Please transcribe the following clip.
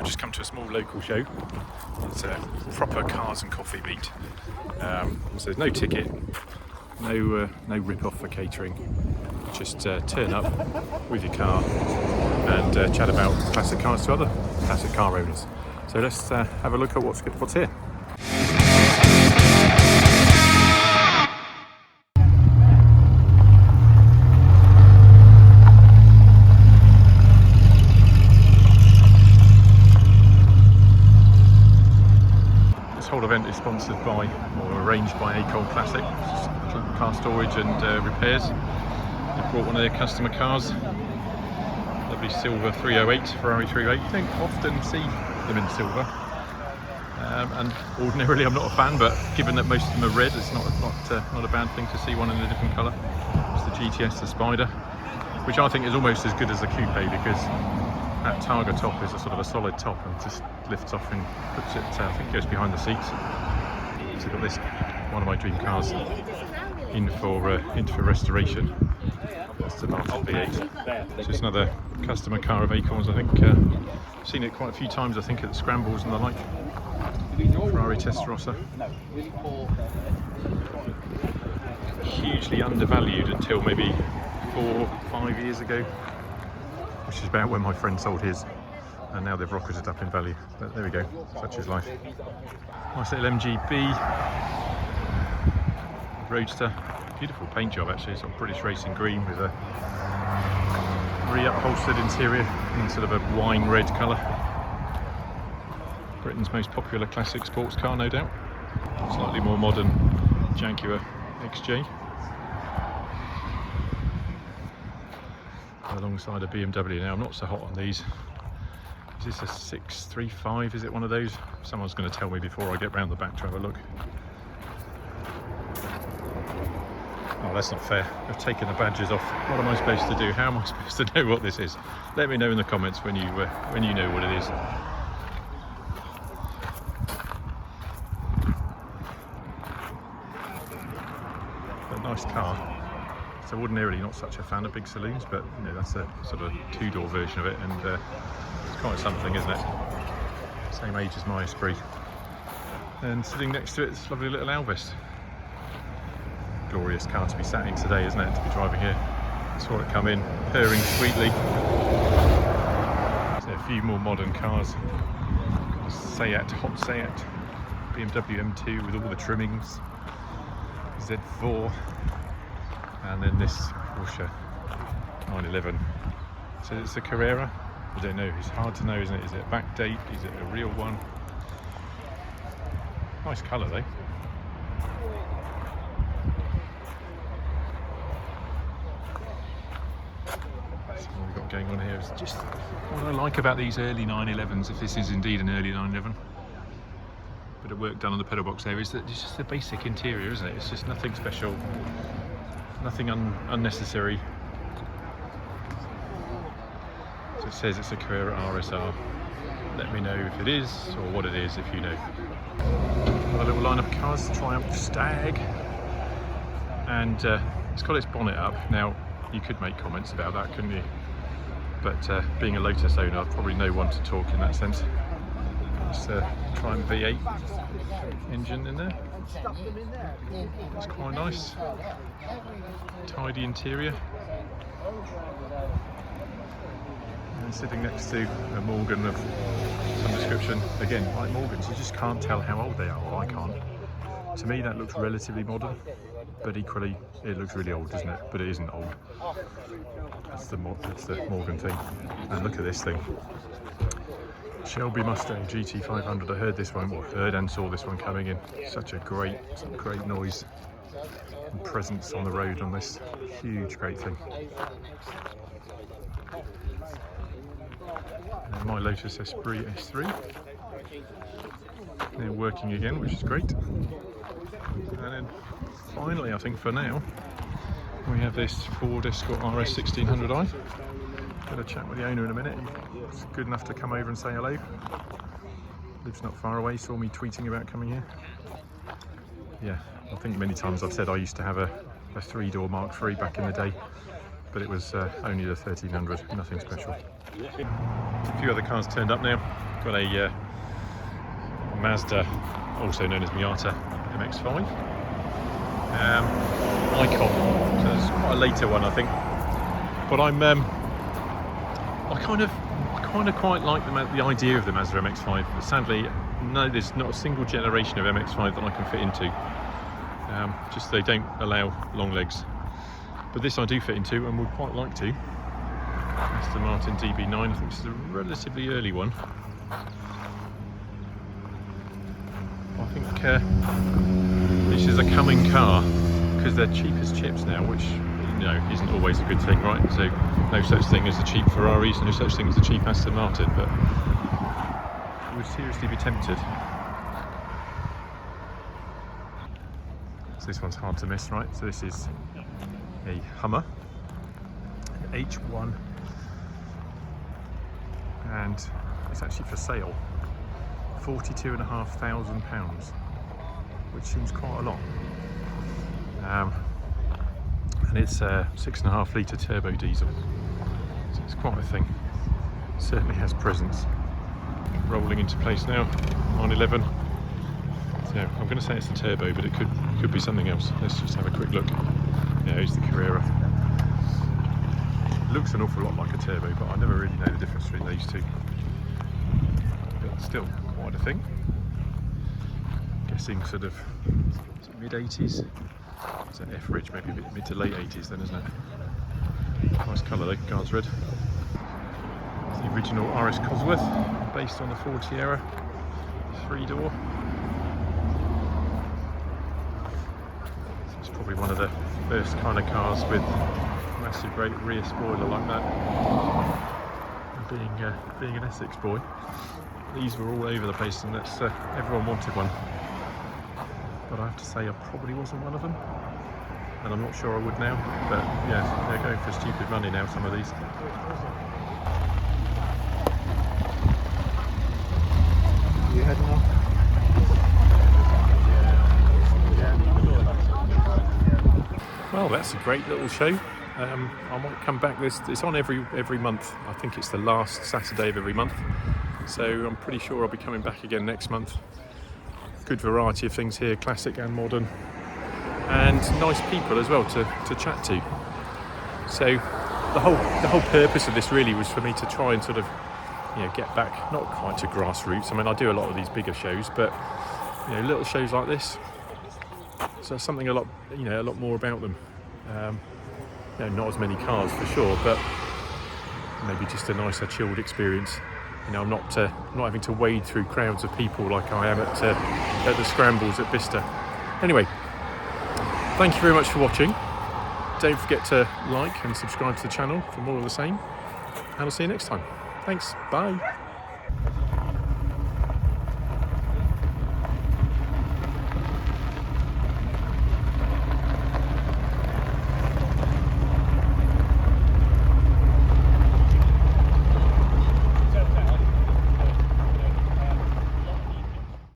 just come to a small local show. It's a proper cars and coffee meet. So there's no ticket, no rip-off for catering. Just turn up with your car and chat about classic cars to other classic car owners. So let's have a look at what's here. This whole event is sponsored by, or arranged by, Acorn Classic, car storage and repairs. They've brought one of their customer cars, lovely silver 308, Ferrari 308. You don't often see them in silver, and ordinarily I'm not a fan, but given that most of them are red, it's not a bad thing to see one in a different colour. It's the GTS, the Spider, which I think is almost as good as the coupe, because that Targa top is a sort of a solid top and just lifts off and puts it, I think, goes behind the seats. So I've got this, one of my dream cars, in for restoration. That's the Martin V8. So it's another customer car of Acorn's, I think. Seen it quite a few times, I think, at the Scrambles and the like. Ferrari Testarossa. Hugely undervalued until maybe 4 or 5 years ago, which is about when my friend sold his, and now they've rocketed up in value. But there we go, such is life. Nice little MGB Roadster, beautiful paint job actually. It's got British Racing green with a re-upholstered interior in sort of a wine red colour. Britain's most popular classic sports car, no doubt. Slightly more modern Jaguar XJ, alongside a BMW. Now I'm not so hot on these. Is this a 635? Is it one of those? Someone's going to tell me before I get round the back to have a look. Oh, that's not fair. I've taken the badges off. What am I supposed to do? How am I supposed to know what this is? Let me know in the comments when you know what it is. A nice car. So ordinarily not such a fan of big saloons, but you know, that's a sort of two-door version of it, and it's quite something, isn't it? Same age as my Esprit. And sitting next to it is lovely little Alvis. Glorious car to be sat in today, isn't it? To be driving here. Saw it come in, purring sweetly. So a few more modern cars. Seat, hot Seat, BMW M2 with all the trimmings, Z4, and then this Porsche 911. So it's a Carrera. I don't know. It's hard to know, isn't it? Is it a back date? Is it a real one? Nice colour though. Going on here is just what I like about these early 911s, if this is indeed an early 911. Bit of work done on the pedal box there, is that it's just the basic interior, isn't it? It's just nothing special, nothing unnecessary. So it says it's a Carrera RSR. Let me know if it is, or what it is if you know. Another little lineup of cars, Triumph Stag, and it's got its bonnet up. Now you could make comments about that, couldn't you? But being a Lotus owner, I've probably no one to talk in that sense. It's a Triumph V8 engine in there. It's quite nice. Tidy interior. And sitting next to a Morgan of some description. Again, like Morgans, you just can't tell how old they are, or I can't. To me that looks relatively modern, but equally it looks really old, doesn't it? But it isn't old. That's the Morgan thing. And look at this thing. Shelby Mustang GT500. I heard this one, or heard and saw this one coming in. Such a great noise and presence on the road on this huge, great thing. And my Lotus Esprit S3. They're working again, which is great. And then finally, I think for now, we have this Ford Escort RS 1600i. Got a chat with the owner in a minute. He's good enough to come over and say hello. Lives not far away, saw me tweeting about coming here. Yeah, I think many times I've said I used to have a 3-door Mark III back in the day, but it was only the 1300, nothing special. A few other cars turned up now. got a Mazda, also known as Miata MX-5. Icon, so it's quite a later one, I think. But I kind of quite like the idea of the Mazda MX-5. But sadly, no, there's not a single generation of MX-5 that I can fit into. Just they don't allow long legs. But this I do fit into, and would quite like to. Aston Martin DB9. I think this is a relatively early one. I think this is a coming car because they're cheap as chips now, which isn't always a good thing, right? So no such thing as the cheap Ferraris, no such thing as the cheap Aston Martin, but I would seriously be tempted. So this one's hard to miss, right? So this is a Hummer, an H1, and it's actually for sale. £42,500, which seems quite a lot. And it's a 6.5 litre turbo diesel, so it's quite a thing. Certainly has presence. Rolling into place now, 911. So I'm going to say it's a turbo, but it could be something else. Let's just have a quick look. Yeah, here's the Carrera. Looks an awful lot like a turbo, but I never really know the difference between these two. But still, quite a thing. Guessing sort of mid-80s. Is that F-Ridge, maybe a bit mid to late 80s then, isn't it? Nice colour though, guards red. It's the original RS Cosworth, based on the Ford Sierra, 3-door. It's probably one of the first kind of cars with massive rear spoiler like that. And being an Essex boy, these were all over the place, and that's everyone wanted one. But I have to say I probably wasn't one of them, and I'm not sure I would now. But yeah, they're going for stupid money now, some of these. You heading off? Well, that's a great little show. I might come back. It's on every month. I think it's the last Saturday of every month. So I'm pretty sure I'll be coming back again next month. Good variety of things here, classic and modern, and nice people as well to chat to. So the whole purpose of this really was for me to try and sort of get back, not quite to grassroots. I mean, I do a lot of these bigger shows, but little shows like this, so something a lot more about them. Not as many cars for sure, but maybe just a nicer chilled experience. I'm not having to wade through crowds of people like I am at the Scrambles at Bicester. Anyway, thank you very much for watching. Don't forget to like and subscribe to the channel for more of the same, and I'll see you next time. Thanks, bye.